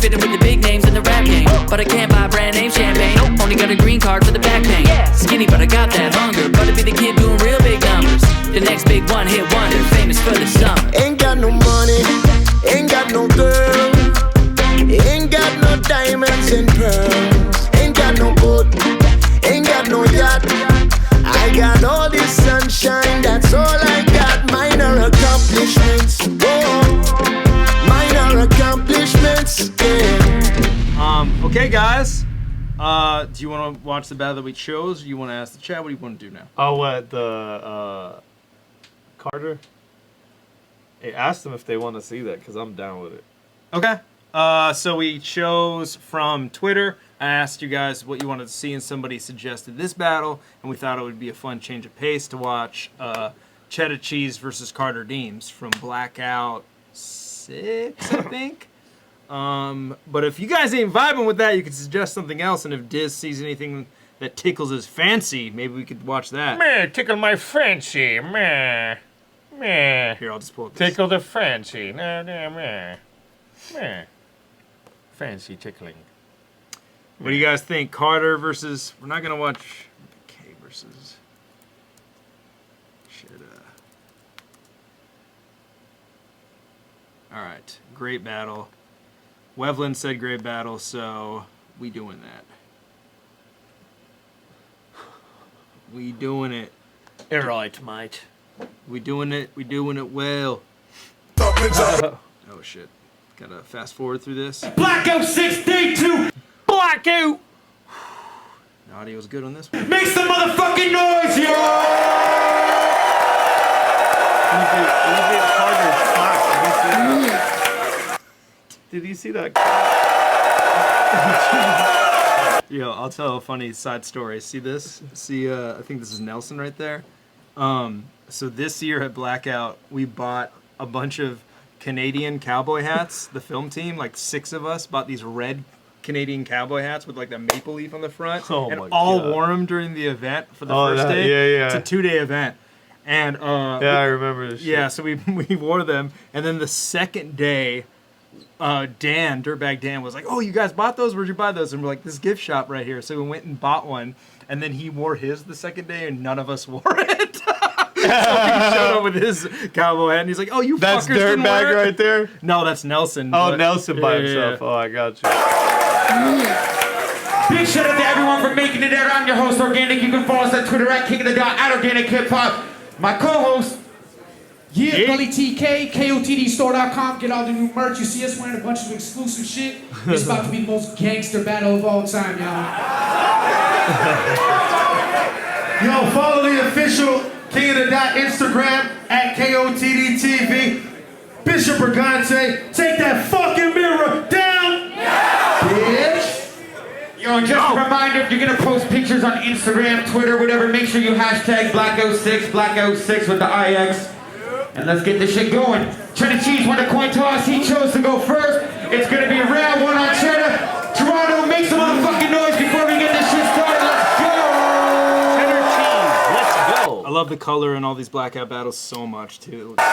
fitting with the big names in the rap game. But I can't buy brand name champagne. Only got a green card for the back pain. Skinny, but I got that hunger. But to be the kid doing real big numbers. The next big one hit wonder, famous for the summer. Ain't got no money, ain't got no girl, ain't got no diamonds and pearls, ain't got no boat, ain't got no yacht. I got all this sunshine, that's all I got. Minor accomplishments, oh, minor accomplishments, yeah. Okay, guys. Do you want to watch the battle that we chose? Or you want to ask the chat? What do you want to do now? Oh, what, the Carter? Hey, ask them if they want to see that, because I'm down with it. Okay. So we chose from Twitter. I asked you guys what you wanted to see, and somebody suggested this battle, and we thought it would be a fun change of pace to watch Cheddar Cheese versus Carter Deems from Blackout 6, I think. But if you guys ain't vibing with that, you could suggest something else, and if Diz sees anything that tickles his fancy, maybe we could watch that. Meh, tickle my fancy, meh. Meh. Here, I'll just pull up this. Tickle the fancy, nah, nah, meh. Meh. Fancy tickling. What do you guys think? Carter versus... We're not going to watch K versus... CHEDDA. Alright. Great battle. Wevlin said great battle, so we doing that. We doing it. Alright, mate. We doing it. We doing it well. Oh, shit. Gotta fast forward through this. Blackout 6 Day 2. Blackout! The audio's good on this one. Make some motherfucking noise, yo! Did you see that? Yo, I'll tell a funny side story. See this? See, I think this is Nelson right there. So this year at Blackout, we bought a bunch of Canadian cowboy hats. The film team, like 6 of us, bought these red Canadian cowboy hats with like the maple leaf on the front, and all wore them during the event for the first day. Yeah, yeah. It's a 2-day event, and yeah, I remember this. Yeah, so we wore them, and then the second day, Dan, Dirtbag Dan, was like, "Oh, you guys bought those? Where'd you buy those?" And we're like, "This gift shop right here." So we went and bought one, and then he wore his the second day, and none of us wore it. So he showed up with his cowboy hat, and he's like, "Oh, you That's fuckers didn't wear Dirtbag it?" right there? No, that's Nelson. Oh, but- Nelson by yeah, himself. yeah. Oh, I got you. Big shout out to everyone for making it there. I'm your host, Organic. You can follow us on Twitter at @Organic Hip Hop. My co-host, Yeah, Gully TK, KOTDstore.com. Get all the new merch. You see us wearing a bunch of exclusive shit. It's about to be the most gangster battle of all time, y'all. Yo, follow the official King of the Dot Instagram at KOTDTV. Bishop Brigante, take that fucking mirror down, bitch. yo, and just a reminder, if you're gonna post pictures on Instagram, Twitter, whatever, make sure you hashtag Blackout6 with the IX. And let's get this shit going. Cheddar Cheese won a coin toss. He chose to go first. It's gonna be a round 1 on Cheddar. Toronto, make some motherfucking noise before we get this shit started. Let's go! Cheddar Cheese, let's go! I love the color in all these Blackout battles so much too. It looks so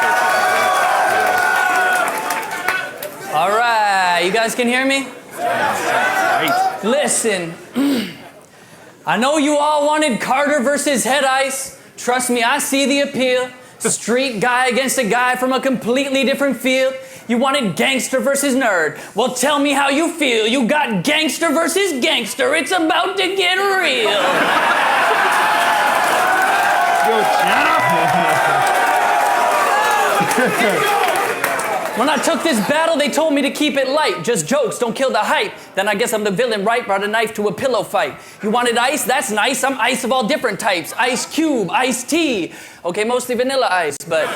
All right, you guys can hear me? right. Listen, I know you all wanted Carter versus Head Ice. Trust me, I see the appeal. Street guy against a guy from a completely different field. You wanted gangster versus nerd. Well, tell me how you feel. You got gangster versus gangster. It's about to get real. Yo, When I took this battle, they told me to keep it light. Just jokes, don't kill the hype. Then I guess I'm the villain, right? Brought a knife to a pillow fight. You wanted ice? That's nice. I'm ice of all different types. Ice cube, iced tea. Okay, mostly vanilla ice, but...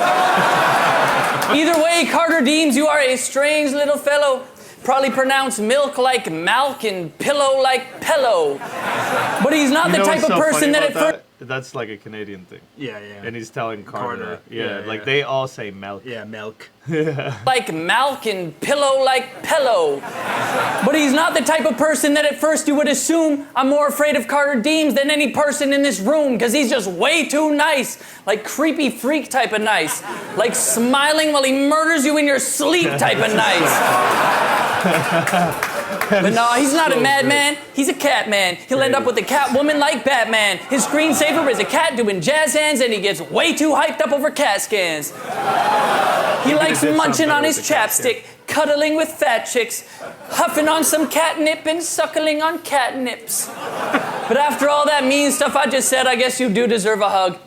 Either way, Carter Deems, you are a strange little fellow. Probably pronounced milk like Malk and pillow like pillow. But he's not the type of person that at first... That's like a Canadian thing. Yeah, yeah. And he's telling Carter. Yeah, like yeah. they all say milk. Yeah, milk. like Malk and pillow like pillow. But he's not the type of person that at first you would assume I'm more afraid of Carter Deems than any person in this room, because he's just way too nice. Like creepy freak type of nice. Like smiling while he murders you in your sleep type of nice. But no, he's not a madman. He's a cat man. He'll end up with a cat woman like Batman. His screensaver is a cat doing jazz hands, and he gets way too hyped up over CAT scans. He likes munching on his chapstick, cuddling with fat chicks, huffing on some catnip and suckling on catnips. But after all that mean stuff I just said, I guess you do deserve a hug.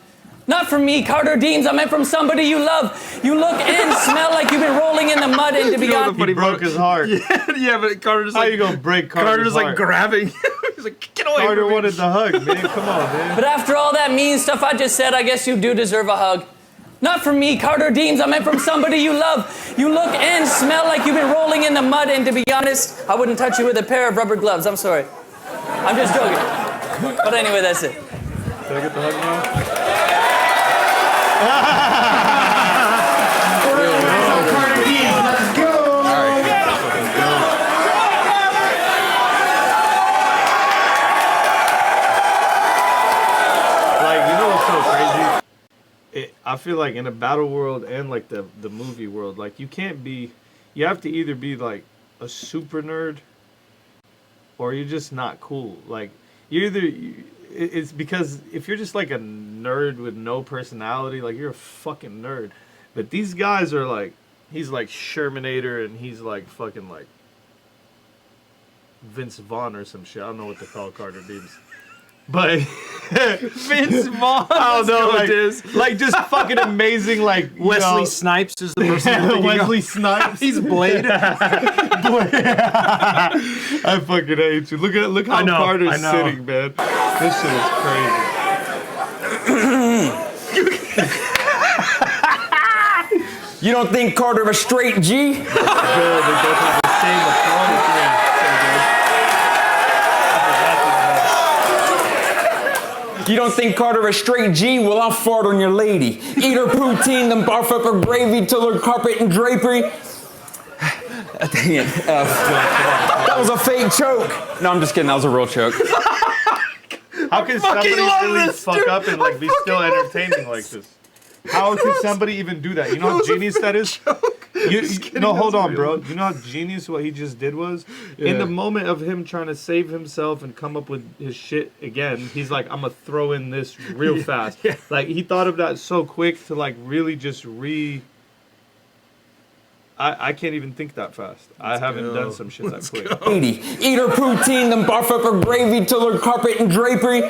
Not from me, Carter Deems. I meant from somebody you love. You look and smell like you've been rolling in the mud, and to be honest, He broke his heart. Yeah, but Carter's How like, you gonna break Carter's Carter's like heart? grabbing him. He's like, get away Carter from me. wanted the hug, man. Come on, man. but after all that mean stuff I just said, I guess you do deserve a hug. Not from me, Carter Deems. I meant from somebody you love. You look and smell like you've been rolling in the mud, and to be honest, I wouldn't touch you with a pair of rubber gloves. I'm sorry. I'm just joking. But anyway, that's it. Did I get the hug now? Carter Deems, let's go. Like, you know what's so crazy? I feel like in a battle world and like the movie world, like you have to either be like a super nerd or you're just not cool. Like it's because if you're just like a nerd with no personality, like you're a fucking nerd. But these guys are like, he's like Shermanator and he's like fucking like Vince Vaughn or some shit. I don't know what they call Carter Deems. But Vince Vaughn. I don't know, Let's go, Diz. like just fucking amazing, like you Wesley know, Snipes is the person. I'm thinking of. Wesley Snipes. He's Blade. I fucking hate you. Look how I know, Carter's I know. sitting, man. This shit is crazy. You don't think Carter a straight G? Good, they both have the same approach. You don't think Carter a straight G? Well, I'll fart on your lady. Eat her poutine, then barf up her gravy till her carpet and drapery. Dang it. That was a fake choke. No, I'm just kidding. That was a real choke. How can somebody love really this, fuck dude. up and like be still entertaining like this? How could somebody even do that? You know how genius that is? No, hold on, bro. You know how genius what he just did was? In the moment of him trying to save himself and come up with his shit again, he's like, I'm gonna throw in this real fast. Like, he thought of that so quick to like really just I can't even think that fast. I haven't done some shit that quick. Eat her poutine, then barf up her gravy till her carpet and drapery.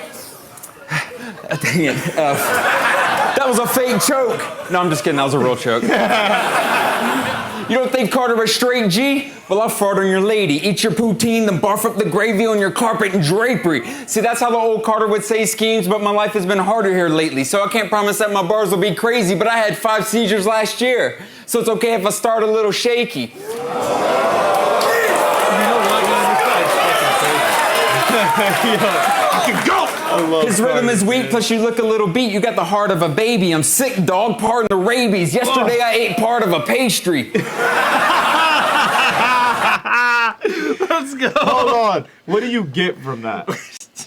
Dang it. That was a fake choke. No, I'm just kidding. That was a real choke. You don't think Carter a straight G? Well, I'll fart on your lady. Eat your poutine, then barf up the gravy on your carpet and drapery. See, that's how the old Carter would say schemes, but my life has been harder here lately, so I can't promise that my bars will be crazy, but I had 5 seizures last year, so it's okay if I start a little shaky. His rhythm is weak, plus you look a little beat. You got the heart of a baby. I'm sick, dog. Pardon the rabies. Yesterday I ate part of a pastry. Let's go. Hold on. What do you get from that?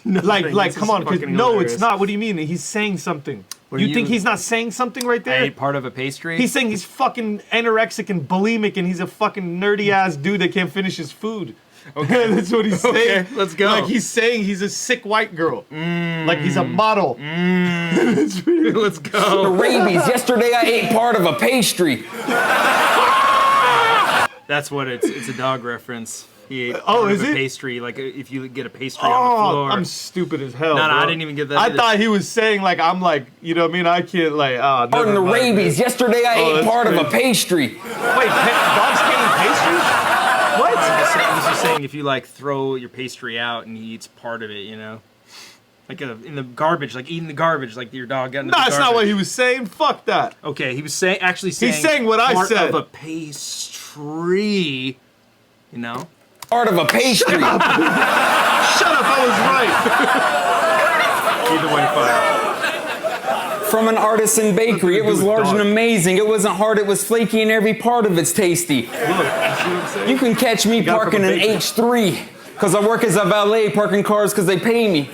like, come on. No, it's not. What do you mean? He's saying something. You think he's not saying something right there? I ate part of a pastry. He's saying he's fucking anorexic and bulimic and he's a fucking nerdy ass dude that can't finish his food. Okay, that's what he's saying. Okay, let's go. Like, he's saying he's a sick white girl. Like, he's a model. Let's go. The rabies. Yesterday I ate part of a pastry. That's what it's a dog reference. He ate Oh, part is of a it? pastry. Like if you get a pastry on the floor. I'm stupid as hell. No, bro. I didn't even get that I either. thought he was saying like I'm like, you know what I mean? I can't like Pardon the rabies. Yesterday I ate that's part of a crazy. pastry. Wait, dogs can't eat pastries? What? He's just saying if you like throw your pastry out and he eats part of it, you know, like in the garbage, like eating the garbage, like your dog got into the That's garbage. not what he was saying. Fuck that. Okay, he was saying He's saying what I part said. of a pastry, you know. Part of a pastry. Shut up, I was right. Either way, fine. From an artisan bakery. It was large and amazing. It wasn't hard, it was flaky, and every part of it's tasty. Look, you see what I'm saying? You can catch me got it parking from a an bakery. H3, because I work as a valet parking cars because they pay me.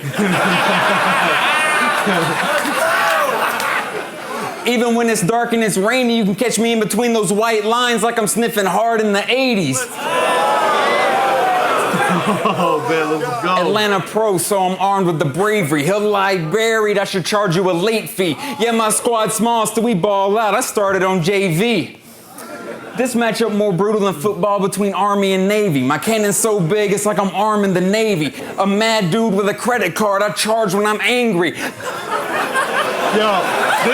Even when it's dark and it's rainy, you can catch me in between those white lines like I'm sniffing hard in the 80s. Let's go. Hold on. What do you get from that? Even when it's dark and it's rainy, you can catch me in between those white lines like I'm sniffing hard in the 80s. Even when it's dark and it's rainy, you can catch me in between those white lines like I'm sniffing hard in the 80s. Even when it's dark and it's rainy, you can catch me in between those white lines like I'm sniffing hard in the 80s. Oh, man, let's go. Atlanta pro, so I'm armed with the bravery. He'll lie buried, I should charge you a late fee. Yeah, my squad small, still we ball out. I started on JV. This matchup more brutal than football between Army and Navy. My cannon's so big, it's like I'm arming the Navy. A mad dude with a credit card, I charge when I'm angry. Yo, this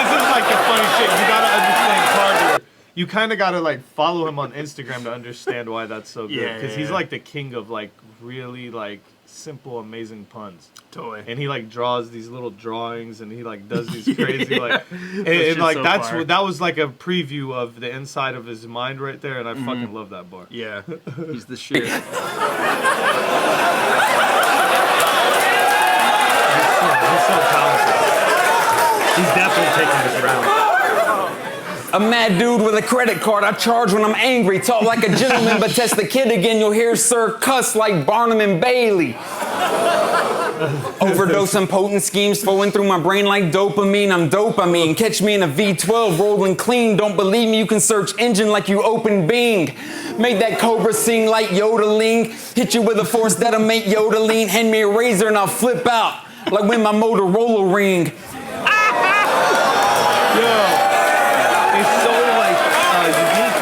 is like the funny shit. You gotta understand Carter. You kind of gotta like follow him on Instagram to understand why that's so good. Because he's like the king of like really like simple, amazing puns. Totally. And he like draws these little drawings, and he like does these crazy like, and like so that's fire. what that was like a preview of the inside of his mind right there, and I fucking love that bar. Yeah, he's the shit. He's so talented. He's definitely taking this round. A mad dude with a credit card, I charge when I'm angry. Talk like a gentleman, but test the kid again, you'll hear Sir cuss like Barnum and Bailey. Overdosing potent schemes flowing through my brain like dopamine. I'm dopamine. Catch me in a V12 rolling clean. Don't believe me, you can search engine like you open Bing. Make that cobra sing like yodeling. Hit you with a force that'll make yodeling. Hand me a razor and I'll flip out like when my Motorola ring.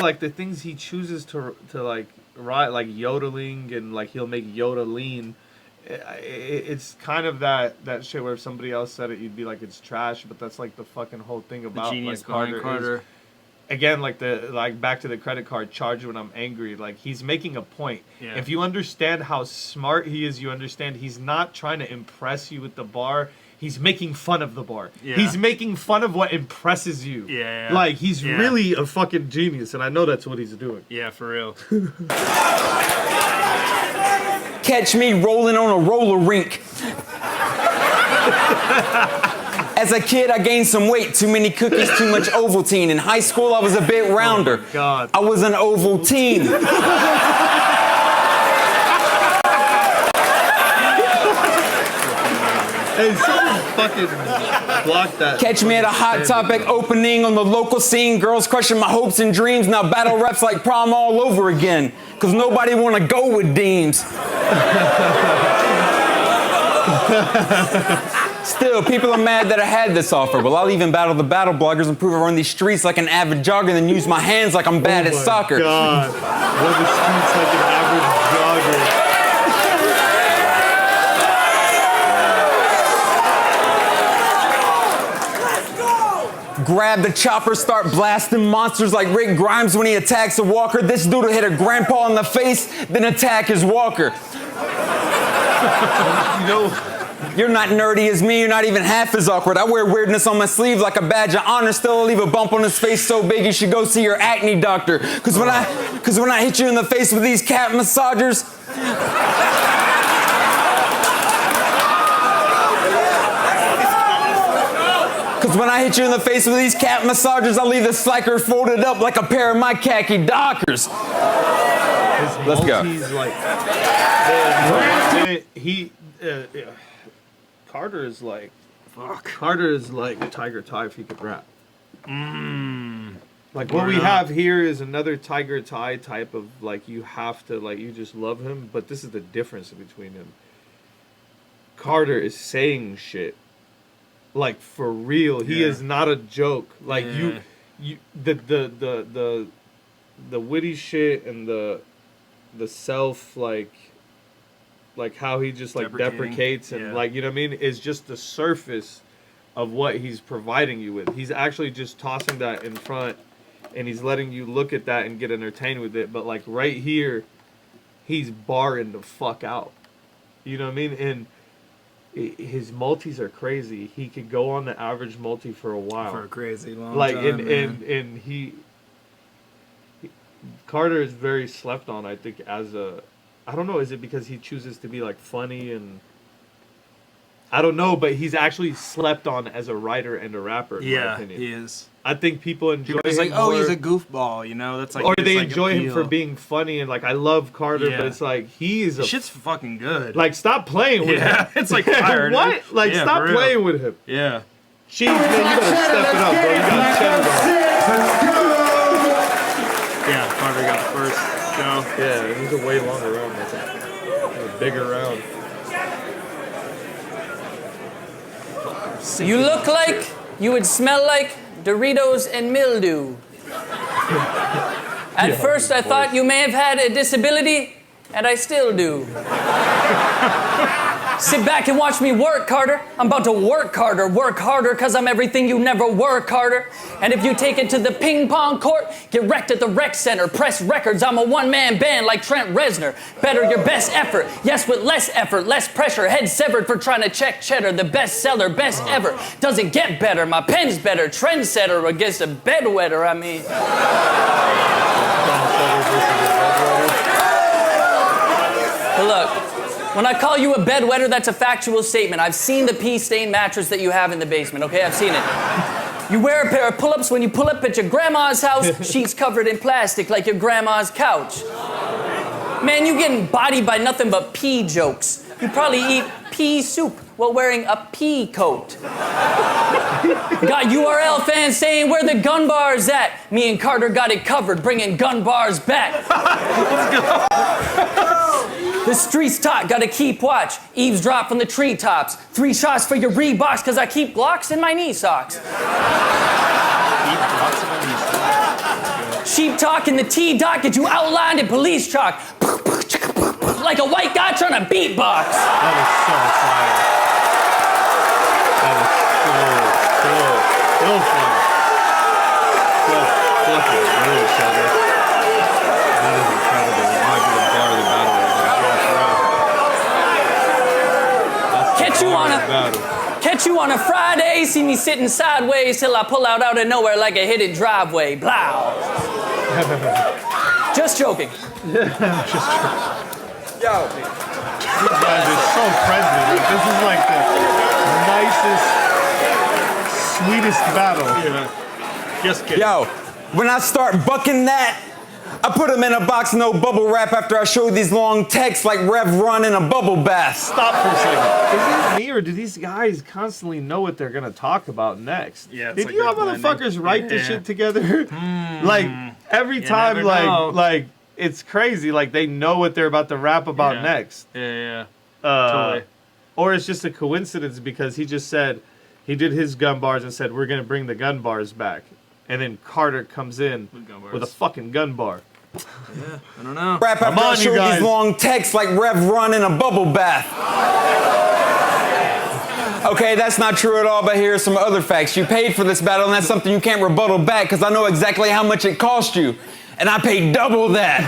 Like the things he chooses to like write, like yodeling, and like he'll make yodeling. It's kind of that shit where if somebody else said it, you'd be like it's trash, but that's like the fucking whole thing about genius like Carter. Is, again, like back to the credit card, charge when I'm angry. Like he's making a point. Yeah. If you understand how smart he is, you understand he's not trying to impress you with the bar. He's making fun of the bar. Yeah. He's making fun of what impresses you. Yeah. Like, he's really a fucking genius, and I know that's what he's doing. Yeah, for real. Catch me rolling on a roller rink. As a kid, I gained some weight. Too many cookies, too much Ovaltine. In high school, I was a bit rounder. Oh my God. I was an Ovaltine. Hey, someone fucking block that. Catch me at a hot topic opening on the local scene. Girls crushing my hopes and dreams. Now battle reps like prom all over again. Cause nobody wanna go with DEEMS. Still, people are mad that I had this offer. Well, I'll even battle the battle bloggers and prove I run these streets like an avid jogger, then use my hands like I'm bad at soccer. God, run the streets like an average jogger. Grab the chopper, start blasting monsters like Rick Grimes when he attacks a walker. This dude will hit a grandpa in the face, then attack his walker. You know, you're not nerdy as me, you're not even half as awkward. I wear weirdness on my sleeve like a badge of honor. Still I'll leave a bump on his face so big you should go see your acne doctor. Cause when I hit you in the face with these cat massagers, Cause when I hit you in the face with these cat massagers, I'll leave the slacker folded up like a pair of my khaki dockers. Let's go. Like, Carter is like, fuck. Carter is like Tiger Ty if he could rap. Like what we have here is another Tiger Ty type of like you have to like you just love him, but this is the difference between him. Carter is saying shit. Like for real, he is not a joke. Like you the witty shit and the self like how he just like deprecates and like you know what I mean is just the surface of what he's providing you with. He's actually just tossing that in front and he's letting you look at that and get entertained with it. But like right here, he's barring the fuck out. You know what I mean? And his multis are crazy. He could go on the average multi for a while. For a crazy long like, time. And he Carter is very slept on, I think, as a I don't know, is it because he chooses to be like funny and I don't know, but he's actually slept on as a writer and a rapper, in my opinion. He is. I think people enjoy It's him like, oh, more, he's a goofball, you know? That's like, or they like enjoy him for appeal. being funny and like I love Carter, but it's like he's a shit's fucking good. like stop playing with him. It's like fire. What? Dude. Like Yeah, stop for real. playing with him. Yeah. Jeez, man, you better step it up, bro. You got Cheddar on. Yeah, Carter got the first go. Yeah, he's a way longer round. I think. Bigger round. You look like you would smell like Doritos and mildew. At first, I thought you may have had a disability, and I still do. Sit back and watch me work, Carter. I'm about to work harder, cause I'm everything you never were, Carter. And if you take it to the ping pong court, get wrecked at the rec center, press records, I'm a one-man band like Trent Reznor. Better your best effort, yes, with less effort, less pressure, head severed for trying to check cheddar, the best seller, best ever. Doesn't get better, my pen's better, trendsetter against a bedwetter, I mean. But look, when I call you a bedwetter, that's a factual statement. I've seen the pee-stained mattress that you have in the basement, okay? I've seen it. You wear a pair of pull-ups when you pull up at your grandma's house, sheets covered in plastic like your grandma's couch. Man, you getting bodied by nothing but pee jokes. You probably eat pea soup while wearing a pea coat. Got URL fans saying where the gun bar's at. Me and Carter got it covered, bringing gun bars back. Let's go. The streets talk, gotta keep watch. Eavesdrop from the treetops. 3 shots for your Reeboks, cause I keep Glocks in my knee socks. Sheep talk in the T-Doc, get you outlined in police chalk. Like a white guy trying to beatbox. That is so fire. That is so fire. So fucking really clever. That is incredible. It might be the bar of the battle right now. Catch you on a Friday, see me sitting sideways till I pull out of nowhere like a hidden driveway. Blow. Just joking. Yo. These guys are so friendly. Like, this is like the nicest, sweetest battle. Yeah. Just kidding. Yo, when I start bucking that, I put them in a box, no bubble wrap after I show these long texts like Rev Run in a bubble bath. Stop for a second. Is it me or do these guys constantly know what they're gonna talk about next? Yeah. Did you motherfuckers write this shit together? Like every time, like it's crazy. Like they know what they're about to rap about next. Yeah. Totally. Or it's just a coincidence because he just said he did his gun bars and said we're gonna bring the gun bars back, and then Carter comes in with a fucking gun bar. Yeah, I don't know. Rap after I show these long texts like Rev Run in a bubble bath. Okay, that's not true at all, but here are some other facts. You paid for this battle, and that's something you can't rebuttal back, because I know exactly how much it cost you. And I paid double that.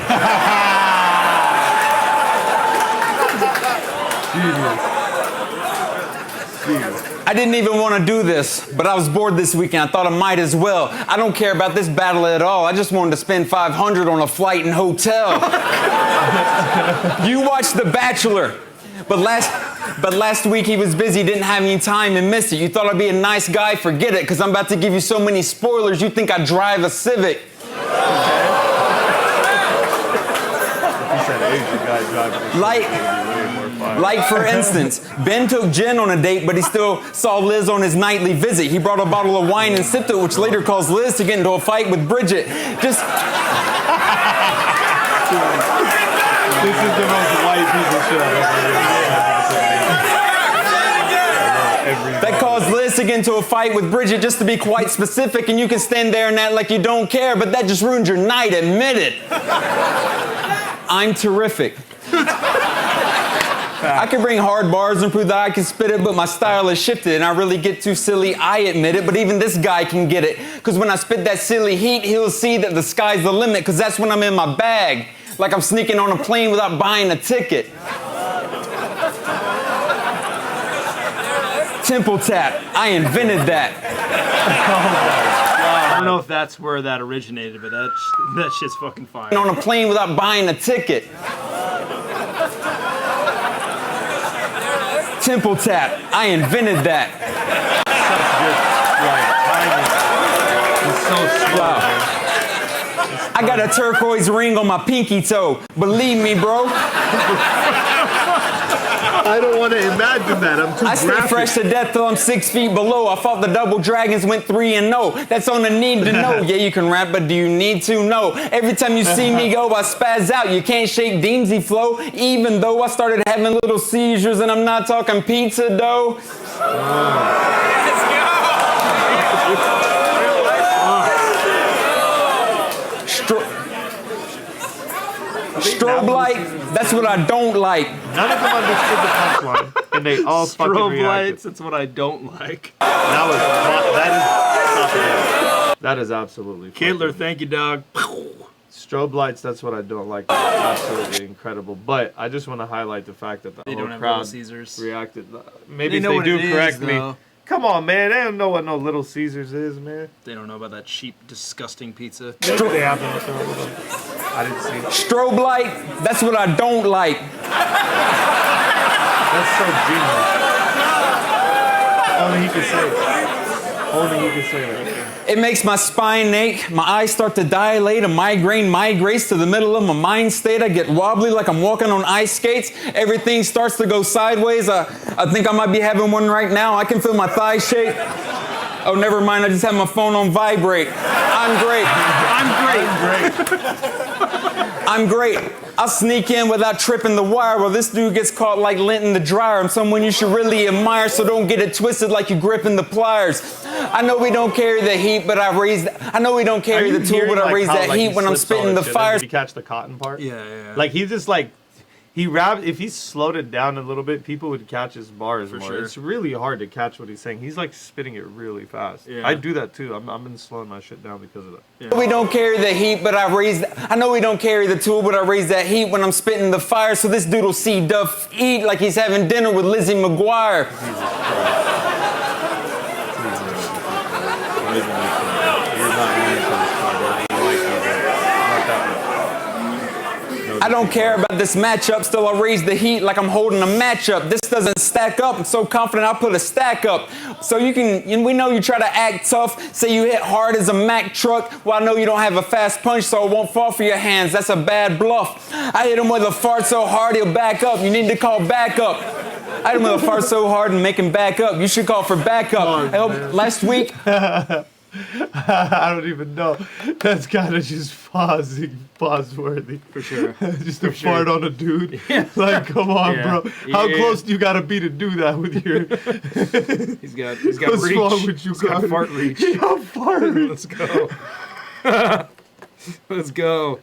Jesus. I didn't even want to do this, but I was bored this weekend. I thought I might as well. I don't care about this battle at all. I just wanted to spend $500 on a flight and hotel. You watched The Bachelor, but last week he was busy, didn't have any time and missed it. You thought I'd be a nice guy? Forget it, because I'm about to give you so many spoilers you think I drive a Civic. Like for instance, Ben took Jen on a date, but he still saw Liz on his nightly visit. He brought a bottle of wine and sipped it, which later caused Liz to get into a fight with Bridget. This is the most white people show I've ever seen. That caused Liz to get into a fight with Bridget, just to be quite specific, and you can stand there and act like you don't care, but that just ruined your night, admit it. I'm terrific. I can bring hard bars and prove that I can spit it, but my style has shifted and I really get too silly, I admit it, but even this guy can get it. Cause when I spit that silly heat, he'll see that the sky's the limit, cause that's when I'm in my bag. Like I'm sneaking on a plane without buying a ticket. Temple tap, I invented that. I don't know if that's where that originated, but that shit's fucking fire. On a plane without buying a ticket. Temple tap, I invented that. Wow. I got a turquoise ring on my pinky toe. Believe me, bro. I don't want to imagine that. I'm too I stay graphic. fresh to death till I'm 6 feet below. I fought the double dragons, went 3-0. That's on the need to know. Yeah, you can rap, but do you need to know? Every time you see me go, I spaz out. You can't shake DEEMS flow. Even though I started having little seizures, and I'm not talking pizza dough. Strobe light, that's what I don't like. None of them understood the punchline, and they all fucking Strobe reacted. lights, that's what I don't like. That is absolutely Kidler, fucking- thank you, dog. Strobe lights, that's what I don't like. Absolutely incredible. But I just want to highlight the fact that the They whole don't have Little crowd Caesars. reacted. Maybe They if know they what do it is, correct me. though. Come on, man. They don't know what no Little Caesars is, man. They don't know about that cheap, disgusting pizza. Maybe they have them. I didn't see it. Strobe light, that's what I don't like. That's so genius. Only he could say it. Only he could say that. It makes my spine ache, my eyes start to dilate, a migraine migrates to the middle of my mind state. I get wobbly like I'm walking on ice skates. Everything starts to go sideways. I think I might be having one right now. I can feel my thighs shake. Oh, never mind, I just have my phone on vibrate. I'm great. I'm great. I'll sneak in without tripping the wire. Well, this dude gets caught like lint in the dryer. I'm someone you should really admire, so don't get it twisted like you gripping the pliers. I know we don't carry the heat, but I know we don't carry the tool, but I raise that heat when I'm spitting the fires. Did you catch the cotton part? Yeah. Like he just like he rapped. If he slowed it down a little bit, people would catch his bars more. sure. It's really hard to catch what he's saying. He's like spitting it really fast. Yeah. I do that too. I've been slowing my shit down because of that. We don't carry the heat, but I know we don't carry the tool, but I raise that heat when I'm spitting the fire. So this dude'll see Duff eat like he's having dinner with Lizzie McGuire. I don't care about this matchup, still I raise the heat like I'm holding a matchup. This doesn't stack up, I'm so confident I'll put a stack up. So we know you try to act tough, say you hit hard as a Mack truck. Well, I know you don't have a fast punch, so it won't fall for your hands, that's a bad bluff. I hit him with a fart so hard he'll back up, you need to call backup. I hit him with a fart so hard and make him back up, you should call for backup. Last week, I don't even know. That's kind of just pause-worthy. For sure. Just a fart on a dude. Like, come on, bro. How close do you gotta be to do that with your... He's got What's reach. wrong with you He's got guys? fart reach. You got fart reach. Let's go. Let's go.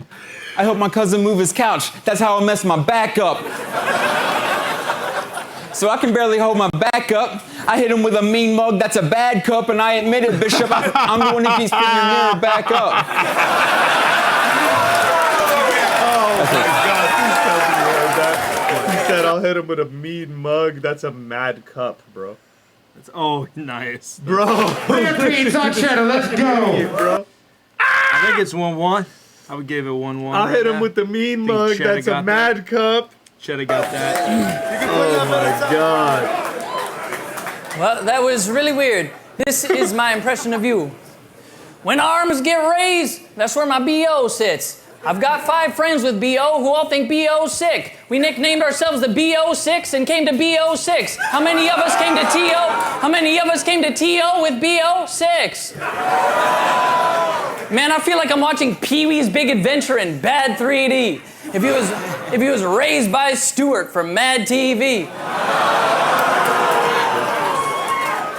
I help my cousin move his couch, that's how I mess my back up. So I can barely hold my back up. I hit him with a mean mug, that's a bad cup, and I admit it, Bishop, I'm the one who keeps putting your mirror back up. Oh my God, please tell me you heard that. He said, I'll hit him with a mean mug. That's a mad cup, bro. Nice. Bro. Beans on cheddar, let's go. Bro. I think it's 1-1. I would give it 1-1. I'll hit him with the mean mug. Cheddar That's a got mad cup. Cheddar got that. Oh my God. Well, that was really weird. This is my impression of you. When arms get raised, that's where my BO sits. I've got 5 friends with BO who all think BO's sick. We nicknamed ourselves the BO6 and came to BO6. How many of us came to TO? How many of us came to TO with BO6? Man, I feel like I'm watching Pee-wee's Big Adventure in bad 3D. If he was raised by Stewart from Mad TV.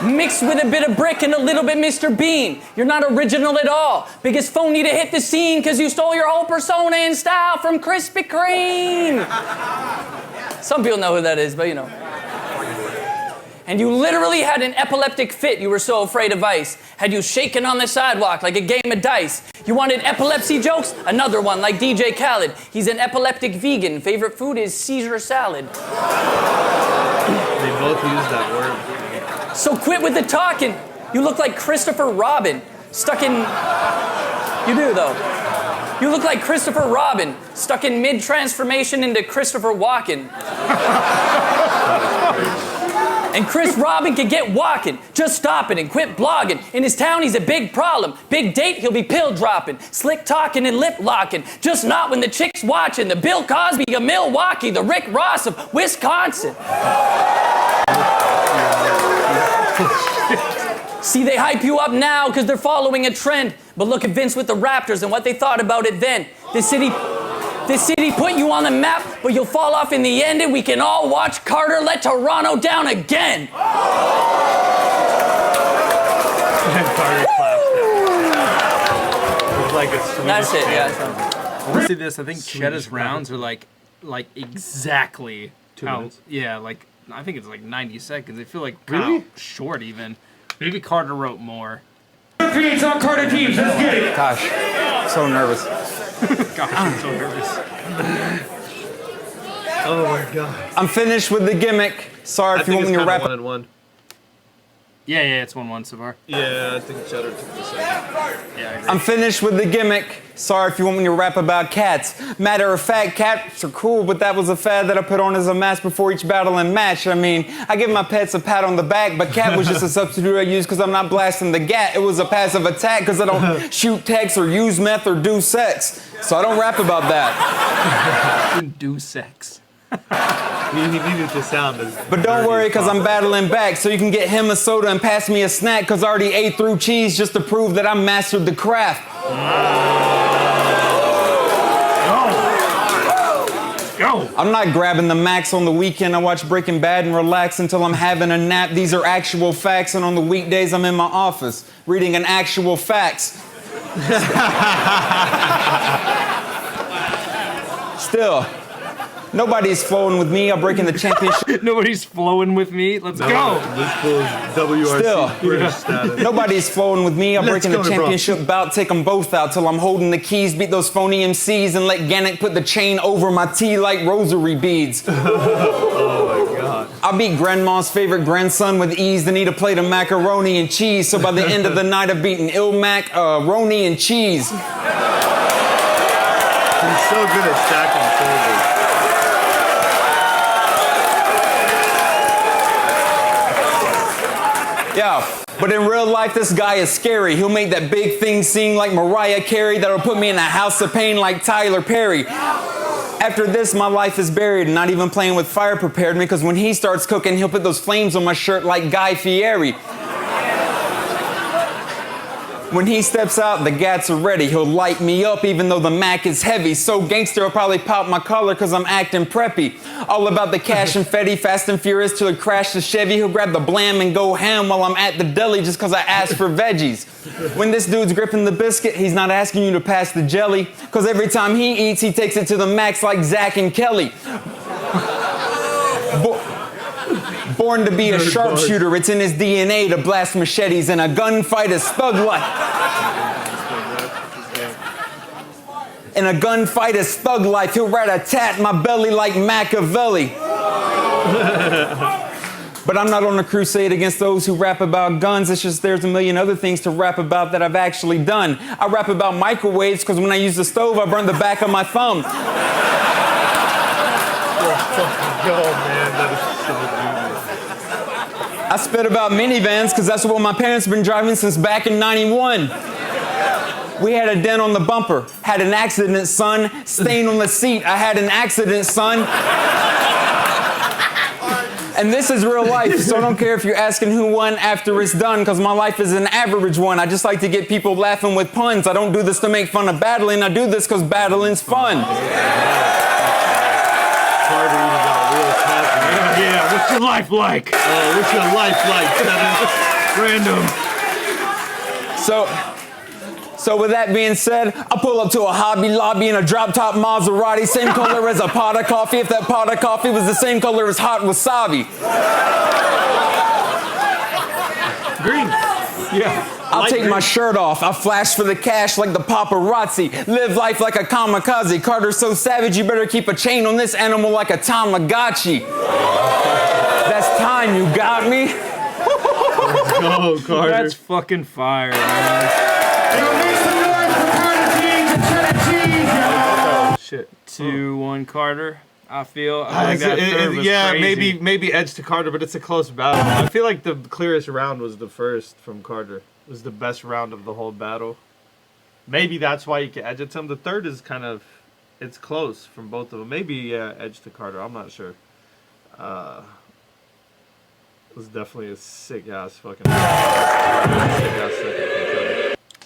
Mixed with a bit of Brick and a little bit Mr. Bean. You're not original at all. Biggest phony to hit the scene because you stole your whole persona and style from Krispy Kreme. Some people know who that is, but you know. And you literally had an epileptic fit. You were so afraid of ice. Had you shaken on the sidewalk like a game of dice. You wanted epilepsy jokes? Another one like DJ Khaled. He's an epileptic vegan. Favorite food is Caesar salad. They both use that word. So quit with the talking. You look like Christopher Robin, stuck in... You do, though. You look like Christopher Robin, stuck in mid-transformation into Christopher Walken. And Chris Robin can get walking. Just stop it and quit blogging. In his town, he's a big problem. Big date, he'll be pill dropping. Slick talking and lip locking. Just not when the chick's watching. The Bill Cosby of Milwaukee. The Rick Ross of Wisconsin. See, they hype you up now because they're following a trend. But look at Vince with the Raptors and what they thought about it then. This city put you on the map, but you'll fall off in the end, and we can all watch Carter let Toronto down again. Carter clapped it. It's like a Swedish That's it, chant. yeah. I want to see this. I think Chedda's rounds are like exactly 2 how. minutes? Yeah, like I think it's like 90 seconds. They feel like kind of short even. Maybe Carter wrote more. Creates on Carter teams. Let's get it. Gosh, so nervous. Gosh, I'm so nervous. Oh my god. I'm finished with the gimmick. Sorry if you want me to wrap up. 1-1. Yeah, it's 1-1 so far. Yeah, I think Cheddar took the second. Yeah, I agree. I'm finished with the gimmick. Sorry if you want me to rap about cats. Matter of fact, cats are cool, but that was a fad that I put on as a mask before each battle and match. I mean, I give my pets a pat on the back, but cat was just a substitute I used because I'm not blasting the gat. It was a passive attack because I don't shoot text or use meth or do sex. So I don't rap about that. Do sex. He needed to sound as. But don't worry, because I'm battling back, so you can get him a soda and pass me a snack, because I already ate through cheese just to prove that I mastered the craft. Go! I'm not grabbing the max on the weekend. I watch Breaking Bad and relax until I'm having a nap. These are actual facts, and on the weekdays I'm in my office reading an actual facts. Still, nobody's flowing with me. I'm breaking the championship. Nobody's flowing with me. Let's go! This fool's WRC Still. British status. Nobody's flowing with me. I'm Let's breaking the go, bro. championship bout. Take them both out till I'm holding the keys. Beat those phony MCs and let Gannick put the chain over my T like rosary beads. Oh my god. I beat grandma's favorite grandson with ease. Then eat a plate of macaroni and cheese. So by the end of the night, I've beaten Ilmac, Roni, and cheese. He's so good at stacking syllables. Yeah, but in real life, this guy is scary. He'll make that big thing sing like Mariah Carey that'll put me in a house of pain like Tyler Perry. After this, my life is buried, and not even playing with fire prepared me, because when he starts cooking, he'll put those flames on my shirt like Guy Fieri. When he steps out, the gats are ready. He'll light me up even though the Mac is heavy. So gangster, I'll probably pop my collar because I'm acting preppy. All about the cash and Fetty, fast and furious till he crash the Chevy. He'll grab the blam and go ham while I'm at the deli just because I asked for veggies. When this dude's gripping the biscuit, he's not asking you to pass the jelly, because every time he eats, he takes it to the max like Zach and Kelly. Born to be a sharpshooter, it's in his DNA to blast machetes, and a gunfight is thug life. And a gunfight is thug life. He'll rat-a-tat my belly like Machiavelli. But I'm not on a crusade against those who rap about guns. It's just there's a million other things to rap about that I've actually done. I rap about microwaves because when I use the stove, I burn the back of my thumb. Oh man, that is so genius. I spit about minivans because that's what my parents have been driving since back in '91. We had a dent on the bumper, had an accident, son. Stain on the seat, I had an accident, son. And this is real life, so I don't care if you're asking who won after it's done, because my life is an average one. I just like to get people laughing with puns. I don't do this to make fun of battling, I do this because battling's fun. Yeah, what's your life like? What's your life like, Random. So with that being said, I pull up to a Hobby Lobby in a drop-top Maserati, same color as a pot of coffee, if that pot of coffee was the same color as hot wasabi. Green. Yeah. I'll take my shirt off. I flash for the cash like the paparazzi. Live life like a kamikaze. Carter's so savage, you better keep a chain on this animal like a Tamagotchi. That's time, you got me? Go, Carter. That's fucking fire, man. Shit. 2-1 Carter. I feel like that third was crazy. maybe edge to Carter, but it's a close battle. I feel like the clearest round was the first from Carter. It was the best round of the whole battle. Maybe that's why you can edge it to him. The third is kind of, it's close from both of them. Maybe edge to Carter. I'm not sure. It was definitely a sick ass fucking.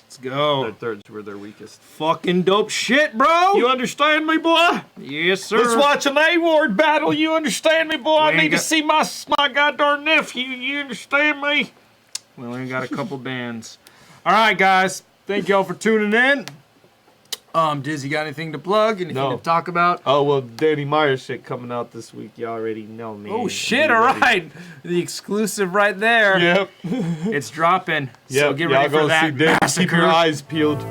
Let's go. Their thirds were their weakest. Fucking dope shit, bro. You understand me, boy? Yes, sir. Let's watch an A-Ward battle. You understand me, boy? I ain't need to got- see my goddamn nephew. You understand me? We only got a couple bands. All right, guys. Thank y'all for tuning in. Diz, you got anything to plug? Anything No. to talk about? Oh, well, Danny Meyer shit coming out this week. You already know me. Oh, shit. All right. The exclusive right there. Yep. It's dropping. So Yep. get Y'all ready for go that. see Danny. Keep massacre. your eyes peeled.